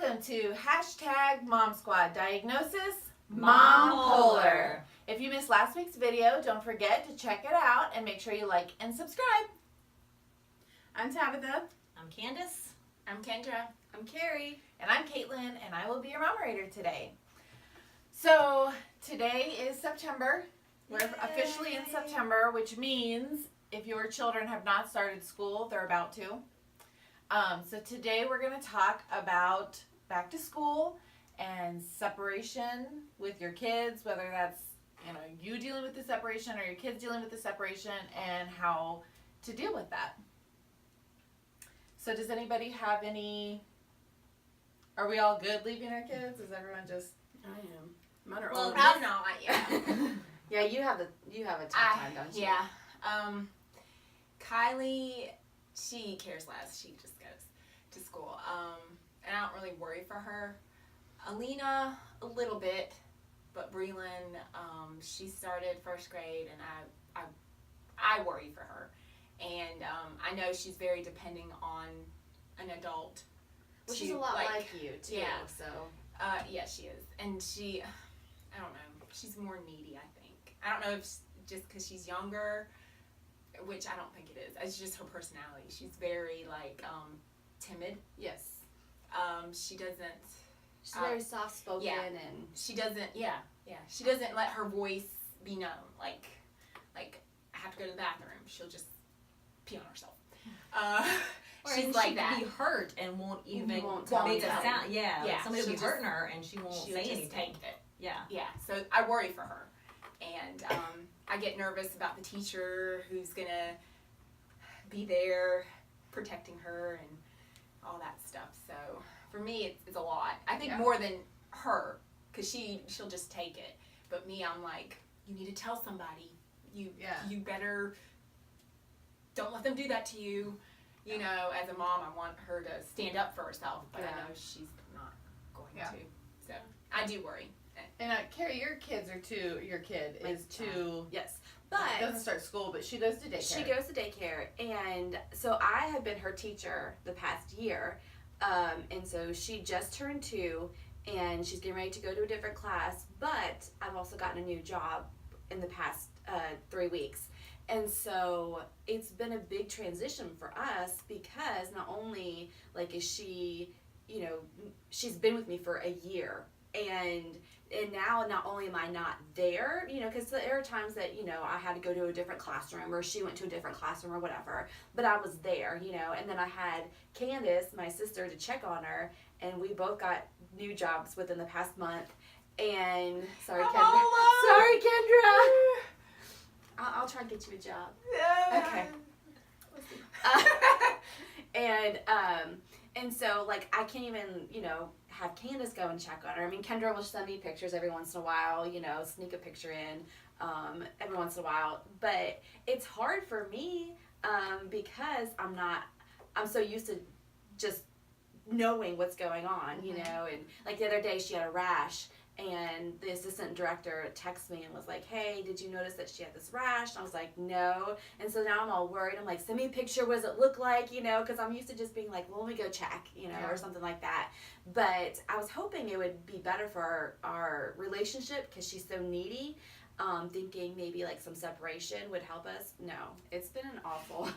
Welcome to hashtag Mom Squad. Diagnosis, Mom Polar. If you missed last week's video, don't forget to check it out and make sure you like and subscribe. I'm Tabitha. I'm Candace. I'm Kendra. I'm Carrie. And I'm Caitlin, and I will be your moderator today. So, today is September. We're officially in September, which means if your children have not started school, they're about to. So today we're going to talk about back to school and separation with your kids, whether that's you dealing with the separation or your kids dealing with the separation, and how to deal with that. So does anybody have any? Are we all good leaving our kids? Is everyone just? I am. Mine are Well, older. I'm not. Yeah. Yeah, you have a tough time, don't you? Yeah. Kylie, she cares less. She just goes to school. And I don't really worry for her. Alina, a little bit, but Breland, she started first grade, and I worry for her. And I know she's very depending on an adult. Well, she's a lot like you too. Yeah. So. Yeah, she is, and she, I don't know, she's more needy. I think. I don't know if just because she's younger, which I don't think it is. It's just her personality. She's very timid. Yes. She doesn't. She's very soft spoken and. She doesn't. Yeah. She doesn't let her voice be known. Like I have to go to the bathroom. She'll just pee on herself. She's like that. Be hurt and won't even make a a sound. Yeah. Yeah, Like somebody will be she'll hurting her and she won't she'll say just anything. take it. Yeah. Yeah, so I worry for her. And I get nervous about the teacher who's going to be there protecting her and all that stuff. So for me, it's a lot. I think more than her, because she'll just take it. But me, I'm like, you need to tell somebody. You better, don't let them do that to you. You know, as a mom, I want her to stand up for herself, but I know she's not going to. So I do worry. And Carrie, your kid is two. Yes, Doesn't start school, but she goes to daycare. She goes to daycare, and so I have been her teacher the past year, and so she just turned 2, and she's getting ready to go to a different class. But I've also gotten a new job in the past 3 weeks. And so it's been a big transition for us because not only is she, she's been with me for a year, and now not only am I not there, because there are times that, I had to go to a different classroom or she went to a different classroom or whatever, but I was there, and then I had Candace, my sister, to check on her, and we both got new jobs within the past month. And sorry, Kendra. I'll try and get you a job. Okay. And so I can't even, have Candace go and check on her. I mean, Kendra will send me pictures every once in a while, sneak a picture in every once in a while. But it's hard for me because I'm so used to just knowing what's going on, and the other day she had a rash. And the assistant director texted me and was like, hey, did you notice that she had this rash? And I was like, no. And so now I'm all worried. I'm like, send me a picture. What does it look like? Because I'm used to just being like, well, let me go check, or something like that. But I was hoping it would be better for our relationship because she's so needy. Thinking maybe some separation would help us. No, it's been an awful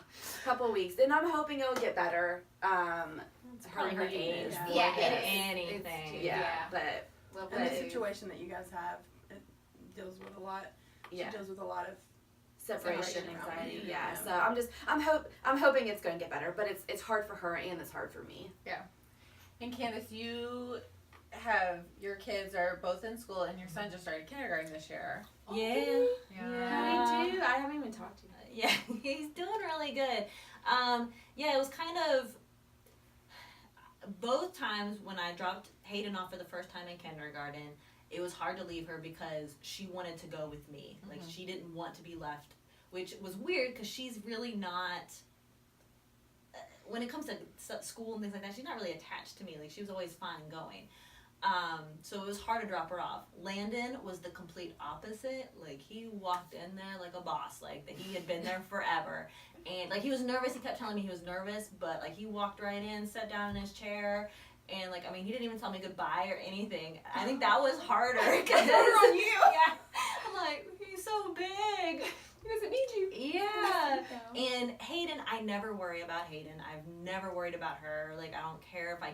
couple of weeks. And I'm hoping it'll get better. It's probably her age. Yeah, anything. But... And the situation that you guys have, it deals with a lot. She deals with a lot of separation anxiety. Yeah. So I'm hoping it's going to get better, but it's hard for her and it's hard for me. Yeah. And Candace, your kids are both in school, and your son just started kindergarten this year. Yeah. How do you do? I haven't even talked to him. Yeah, he's doing really good. It was kind of both times when I dropped Hayden off for the first time in kindergarten, it was hard to leave her because she wanted to go with me. Mm-hmm. She didn't want to be left, which was weird because she's really not, when it comes to school and things like that, she's not really attached to me. She was always fine going. So it was hard to drop her off. Landon was the complete opposite. He walked in there like a boss, that he had been there forever. And he was nervous. He kept telling me he was nervous, but he walked right in, sat down in his chair, And like, I mean, he didn't even tell me goodbye or anything. I think that was harder. Cause, Harder on you. Yeah. I'm like, he's so big. He doesn't need you. Yeah. And Hayden, I never worry about Hayden. I've never worried about her. Like, I don't care if I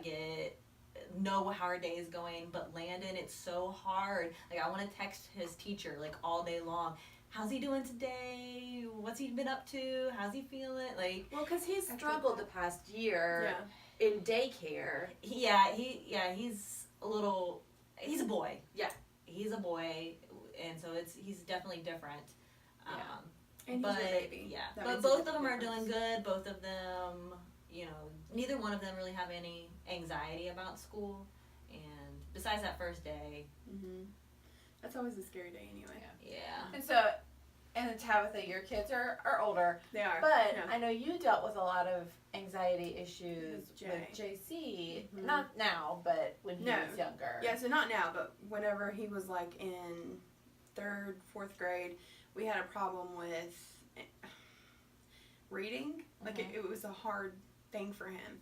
know how her day is going. But Landon, it's so hard. Like, I want to text his teacher, like, all day long. How's he doing today? What's he been up to? How's he feeling? Like, Well, because he's struggled the past year Yeah. in daycare. he's a boy. Yeah. He's a boy. And so he's definitely different. Yeah. And But he's your baby. yeah, That but makes a both of big them are difference. doing good. Both of them, neither one of them really have any anxiety about school. And besides that first day, That's always a scary day anyway. yeah. And so, and Tabitha, your kids are older, They are. but yeah. I know you dealt with a lot of anxiety issues With Jay. with JC. Mhm. Not now, but when he No. was younger. Yeah, so not now, but whenever he was like in 3rd, 4th grade, we had a problem with reading. Like it was a hard thing for him.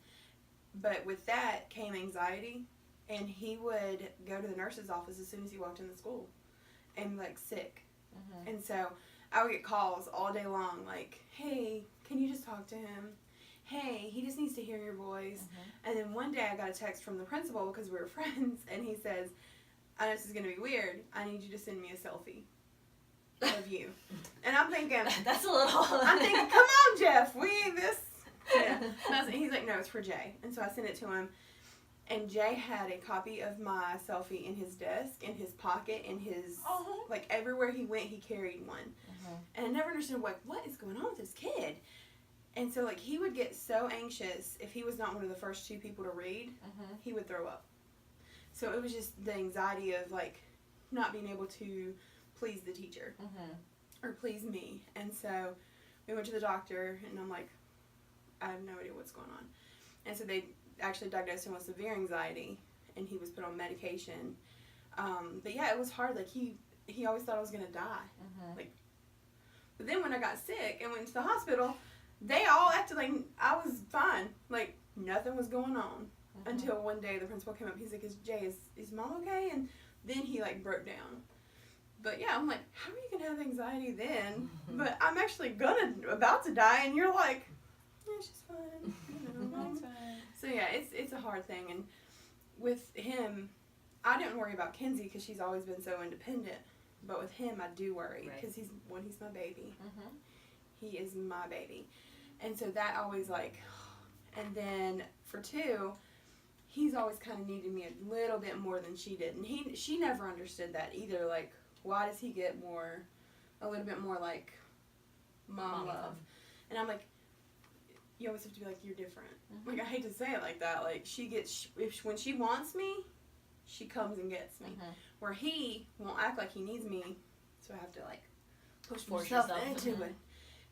But with that came anxiety, and he would go to the nurse's office as soon as he walked in the school and like sick. Mhm. And so I would get calls all day long like, hey, can you just talk to him? Hey, he just needs to hear your voice. And then one day I got a text from the principal because we were friends, and he says, I know this is going to be weird. I need you to send me a selfie of you. And I'm thinking, That's a little. come on, Jeff, we ain't this. Yeah. And he's like, no, it's for Jay. And so I sent it to him. And Jay had a copy of my selfie in his desk, in his pocket, in his, like everywhere he went, he carried one. And I never understood, like, what is going on with this kid? And so, like, he would get so anxious if he was not one of the first 2 people to read, he would throw up. So it was just the anxiety of, like, not being able to please the teacher or please me. And so we went to the doctor, and I'm like, I have no idea what's going on. And so they actually diagnosed him with severe anxiety, and he was put on medication. But yeah, it was hard. Like, he always thought I was going to die. Like, but then when I got sick and went to the hospital, they all acted like I was fine. Like, nothing was going on. Until one day the principal came up. He's like, is Mom okay? And then he, like, broke down. But yeah, I'm like, how are you going to have anxiety then? But I'm actually about to die, and you're like, yeah, she's fine. You know. So yeah, it's a hard thing. And with him, I didn't worry about Kenzie because she's always been so independent. But with him, I do worry because he's my baby. He is my baby. And so that always, like, and then for 2, he's always kind of needed me a little bit more than she did. And she never understood that either. Like, why does he get a little bit more, like, mom love? And I'm like, you always have to be like, you're different. Like, I hate to say it like that. Like, she gets, when she wants me, she comes and gets me. Where he won't act like he needs me, so I have to, like, push Force myself yourself. into it.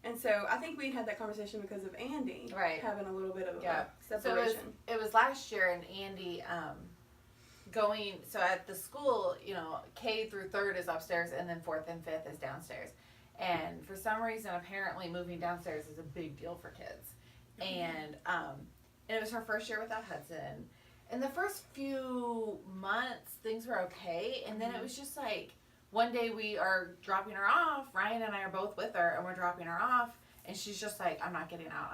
And so I think we had that conversation because of Andy having a little bit of a separation. So it was last year, and Andy so at the school, K through 3rd is upstairs, and then 4th and 5th is downstairs. And for some reason, apparently moving downstairs is a big deal for kids. And it was her first year without Hudson. In the first few months, things were okay, and then it was just like, one day we are dropping her off, Ryan and I are both with her, and we're dropping her off, and she's just like, I'm not getting out,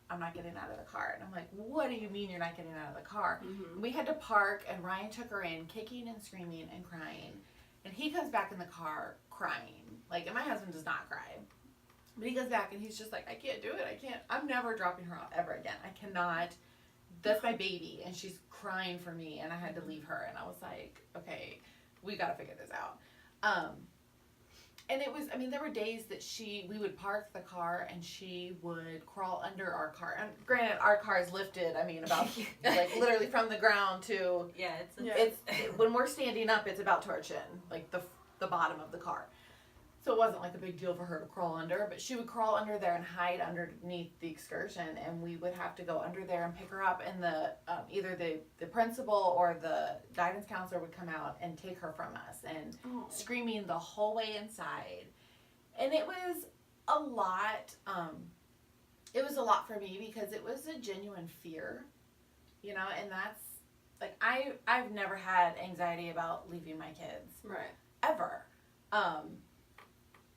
I'm not getting out of the car. And I'm like, what do you mean you're not getting out of the car? We had to park, and Ryan took her in, kicking and screaming and crying, and he comes back in the car crying, like, and my husband does not cry. But he goes back, and he's just like, I can't do it, I'm never dropping her off ever again, I cannot. That's my baby, and she's crying for me, and I had to leave her, and I was like, okay, we gotta figure this out. And it was, there were days that we would park the car, and she would crawl under our car. And granted, our car is lifted, about, like, literally from the ground to, when we're standing up, it's about to our chin, like, the bottom of the car. So it wasn't like a big deal for her to crawl under, but she would crawl under there and hide underneath the excursion, and we would have to go under there and pick her up, and either the principal or the guidance counselor would come out and take her from us, and screaming the whole way inside. And it was a lot, for me because it was a genuine fear, and that's like I've never had anxiety about leaving my kids Right. ever.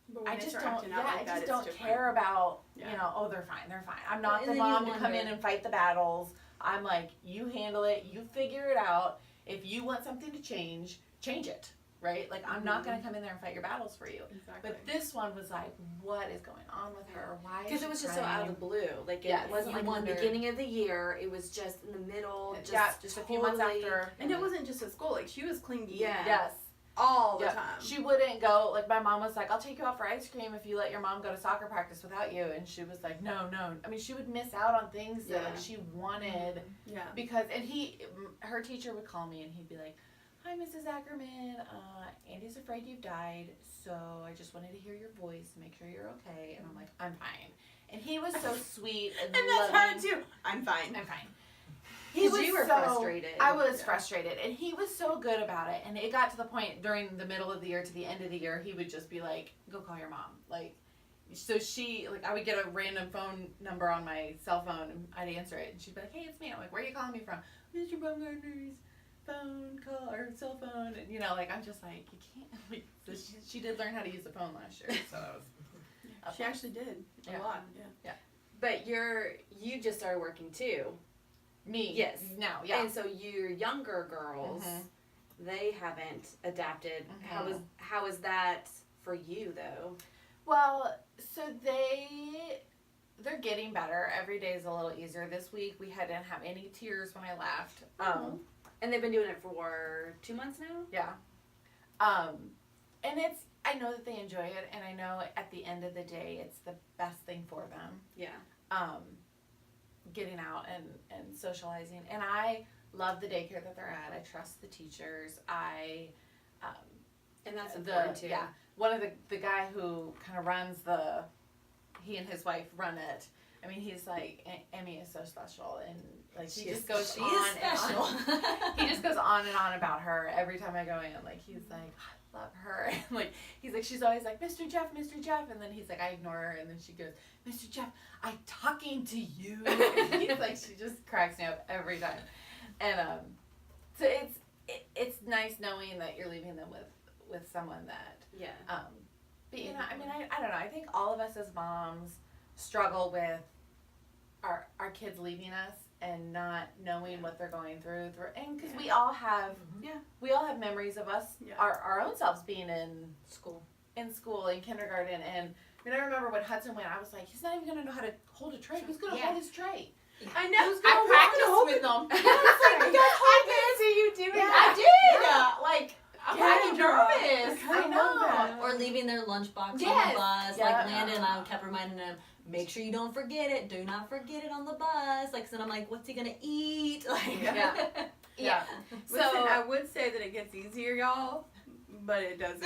But when I they just start don't. acting Yeah, out like I that, just it's don't different. care about. Yeah. You know, oh, they're fine. They're fine. I'm not And the then you mom to come wonder- in and fight the battles. I'm like, you handle it. You figure it out. If you want something to change it. Right? Like I'm not gonna come in there and fight your battles for you. Exactly. But this one was like, what is going on with her? Why? Because it was just so out of the blue. Like it Yes. wasn't You like wonder. in the beginning of the year. It was just in the middle. Just a few months totally- after. and it wasn't just at school. Like she was clingy. Yeah. Yes. All the Yeah. time. She wouldn't go, like my mom was like, I'll take you out for ice cream if you let your mom go to soccer practice without you. And she was like, no. I mean, she would miss out on things that like Yeah. she wanted Yeah. because, and her teacher would call me and he'd be like, hi, Mrs. Ackerman, Andy's afraid you've died, so I just wanted to hear your voice and make sure you're okay. And I'm like, I'm fine. And he was so sweet and And that's loving. hard too. I'm fine. I'm fine. Because you were frustrated. I was Yeah. frustrated, and he was so good about it. And it got to the point during the middle of the year to the end of the year, he would just be like, "Go call your mom." Like, so I would get a random phone number on my cell phone, and I'd answer it, and she'd be like, "Hey, it's me." I'm like, "Where are you calling me from?" Mr. Baumgartner's phone call or cell phone, and like I'm just like, you can't. Like, so she did learn how to use the phone last year, so that was. She actually did Yeah. a lot. Yeah. But you just started working too. Me. Yes. Now, yeah. And so your younger girls, Mhm. they haven't adapted. Mhm. How is that for you though? Well, so they're getting better. Every day is a little easier. This week we didn't have any tears when I left. And they've been doing it for 2 months now? Yeah. And I know that they enjoy it, and I know at the end of the day it's the best thing for them. Yeah. Getting out and socializing. And I love the daycare that they're at. I trust the teachers. And that's important too. Yeah. One of the guy who kind of runs he and his wife run it. I mean, he's like, Emmy is so special, and like he just goes She on is and special. on. He just goes on and on about her every time I go in. Like he's like, I love her, and like he's like, she's always like, Mr. Jeff, and then he's like, I ignore her, and then she goes, Mr. Jeff, I'm talking to you. He's like, she just cracks me up every time, and so it's nice knowing that you're leaving them with someone that Yeah. but you know, I mean, I don't know. I think all of us as moms struggle with our kids leaving us and not knowing what they're going through, and because we all have, we all have memories of us, our own selves being in School. school, in kindergarten, and I mean, I remember when Hudson went, I was like, he's not even gonna know how to hold a tray. Who's gonna Yeah. hold his tray? I know. I practiced with them. I see you doing Yeah. I did. Like I'm Yeah, fucking girl. nervous. I know. Or leaving their lunchbox on Yes. the bus. Yeah. Like Landon and I kept reminding him, make sure you don't forget it. Do not forget it on the bus. Like, so then I'm like, what's he gonna eat? Like, Yeah. Yeah. Listen, I would say that it gets easier, y'all, but it doesn't.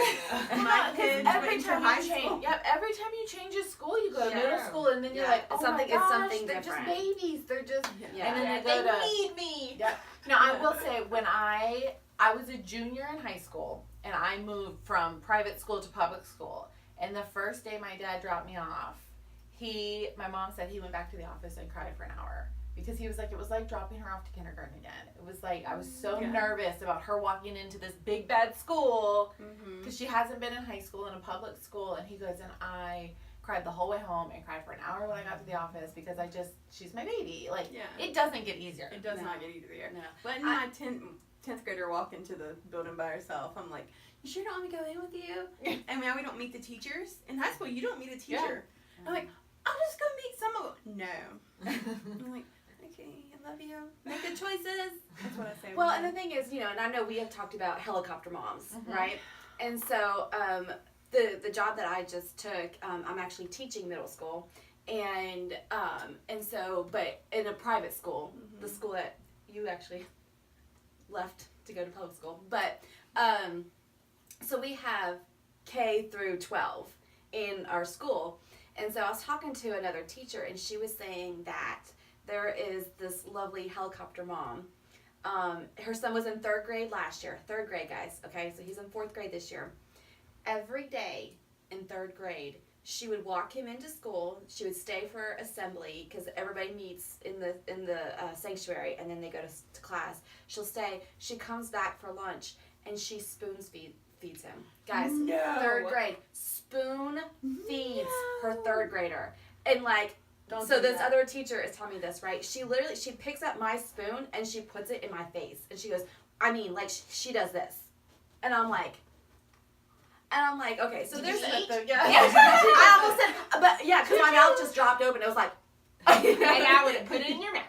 And My not- 'cause kids every went to time high you change, school. every time you change a school, you go to Yeah. middle school, and then you're Yeah. like, It's oh something- my it's gosh, something they're different. just babies. They're just, Yeah. and then Yeah, they go to. need me. Yeah. Now I will say, when I was a junior in high school, and I moved from private school to public school, and the first day my dad dropped me off, my mom said he went back to the office and cried for an hour. Because he was like, it was like dropping her off to kindergarten again. It was like, I was so Yeah. nervous about her walking into this big bad school Mm-hmm. because she hasn't been in high school, in a public school. And he goes, and I cried the whole way home and cried for an hour when I got to the office because she's my baby. Like, Yeah. it doesn't get easier. It does No. not get easier. No. Letting my 10th grader walk into the building by herself, I'm like, you sure don't want me to go in with you? And now we don't meet the teachers. In high school, you don't meet a teacher. I'm like, I'll just go meet some of them. No. I'm like, okay, I love you. Make good choices. That's what I say. Well, and the thing is, and I know we have talked about helicopter moms, Mhm. right? And so the job that I just took, I'm actually teaching middle school, and so, but in a private school, the school that you actually left to go to public school, but so we have K through 12 in our school, and so I was talking to another teacher, and she was saying that there is this lovely helicopter mom. Her son was in 3rd grade last year. 3rd grade, guys. Okay, so he's in 4th grade this year. Every day in 3rd grade, she would walk him into school. She would stay for assembly because everybody meets in the sanctuary, and then they go to class. She'll stay. She comes back for lunch, and she feeds him. Guys, No. 3rd grade, spoon feeds her 3rd grader, and like. Don't So do this that. other teacher is telling me this, right? She picks up my spoon and she puts it in my face, and she goes, I mean, like she does this, and I'm like, okay, so Did there's you eat? yeah. I almost said, but yeah, because my mouth just dropped open. It was like, And I would have put it in your mouth.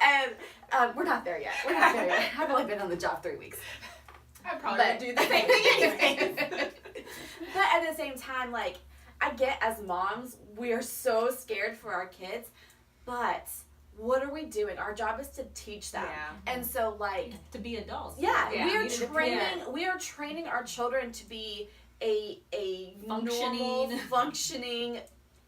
and we're not there yet. I've only been on the job 3 weeks. I probably But- would do the same thing anyway. But at the same time, like, I get as moms, we are so scared for our kids, but what are we doing? Our job is to teach them. Yeah. And so, like, To be adults. yeah, Yeah. we are training our children to be a Functioning. functioning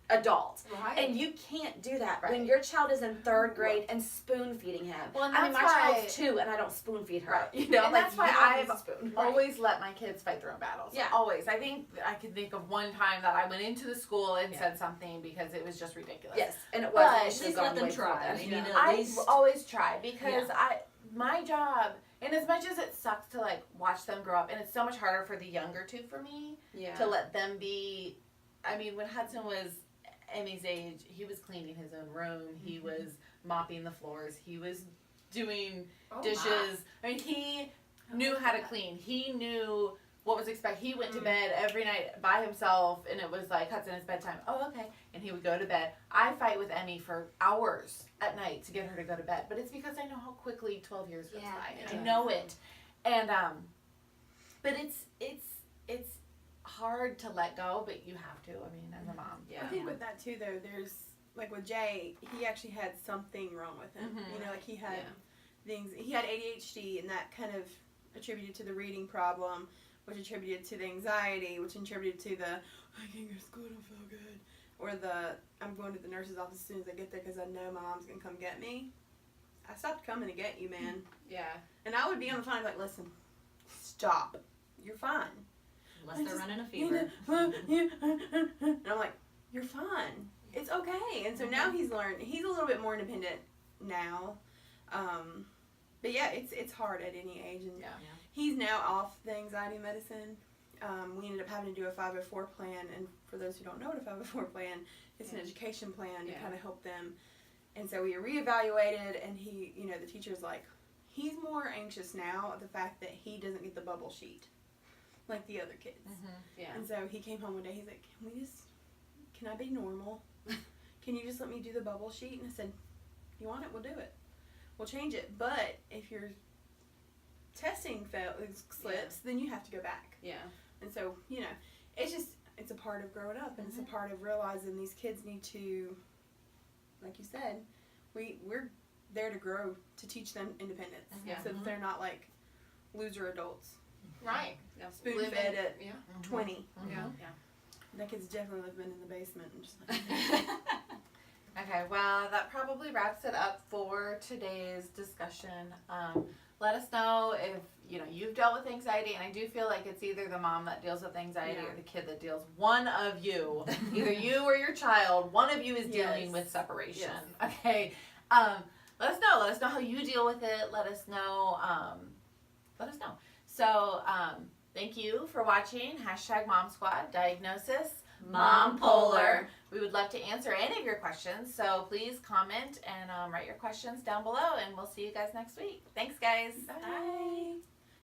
adult. Right. And you can't do that when Right. your child is in 3rd grade and spoon feeding him. Well, and I mean, my that's why- child's 2 and I don't spoon feed her. Right. You know, And like, that's why you don't I've use a spoon. always let my kids fight their own battles. Yeah. Always. I think I can think of one time that I went into the school and Yeah. said something because it was just ridiculous. Yes, and it But was. at It should have Please gone let them way try. further. They need to at I least. always try because my job, and as much as it sucks to like watch them grow up, and it's so much harder for the younger two for me Yeah. to let them be. I mean, when Hudson was Emmy's age, he was cleaning his own room. He was mopping the floors. He was doing Oh, dishes. I mean, he knew how to clean. He knew what was expected. He went to bed every night by himself, and it was like, Hudson, it's bedtime. Oh, okay. And he would go to bed. I fight with Emmy for hours at night to get her to go to bed, but it's because I know how quickly 12 years goes Yeah, by, and yeah. I know it. And but it's hard to let go, but you have to. I mean, as a mom. Yeah. I think with that too, though, there's like with Jay, he actually had something wrong with him. Mhm. You know, like he had Yeah. things. He had ADHD, and that kind of attributed to the reading problem, which attributed to the anxiety, which attributed to the I can't go to school, I don't feel good, or the I'm going to the nurse's office as soon as I get there because I know my mom's gonna come get me. I stopped coming to get you, man. Yeah. And I would be on the phone like, listen, stop. You're fine. Unless they're running a fever. And I'm like, you're fine. It's okay. And so now he's learned. He's a little bit more independent now. But yeah, it's hard at any age. And Yeah. he's now off the anxiety medicine. We ended up having to do a 504 plan. And for those who don't know what a 504 plan, it's an education plan to Yeah. kind of help them. And so we reevaluated, and he, you know, the teacher's like, he's more anxious now of the fact that he doesn't get the bubble sheet like the other kids. Yeah. And so he came home one day, he's like, can I be normal? Can you just let me do the bubble sheet? And I said, you want it? We'll do it. We'll change it. But if your testing slips, then you have to go back. Yeah. And so, you know, it's a part of growing up, and it's a part of realizing these kids need to, like you said, we're there to grow, to teach them independence. Yeah. So that they're not like loser adults. Right. Spoon Living- fed at Yeah. 20. Yeah. That kid's definitely living in the basement. And just like, Okay, well, that probably wraps it up for today's discussion. Let us know if you've dealt with anxiety, and I do feel like it's either the mom that deals with anxiety or the kid that deals. One of you, either you or your child, one of you is dealing Yes. with separation. Yes. Okay, let us know. Let us know how you deal with it. Let us know. So, thank you for watching. #MomSquad Diagnosis. Mom Polar. We would love to answer any of your questions, so please comment and write your questions down below, and we'll see you guys next week. Thanks, guys. bye.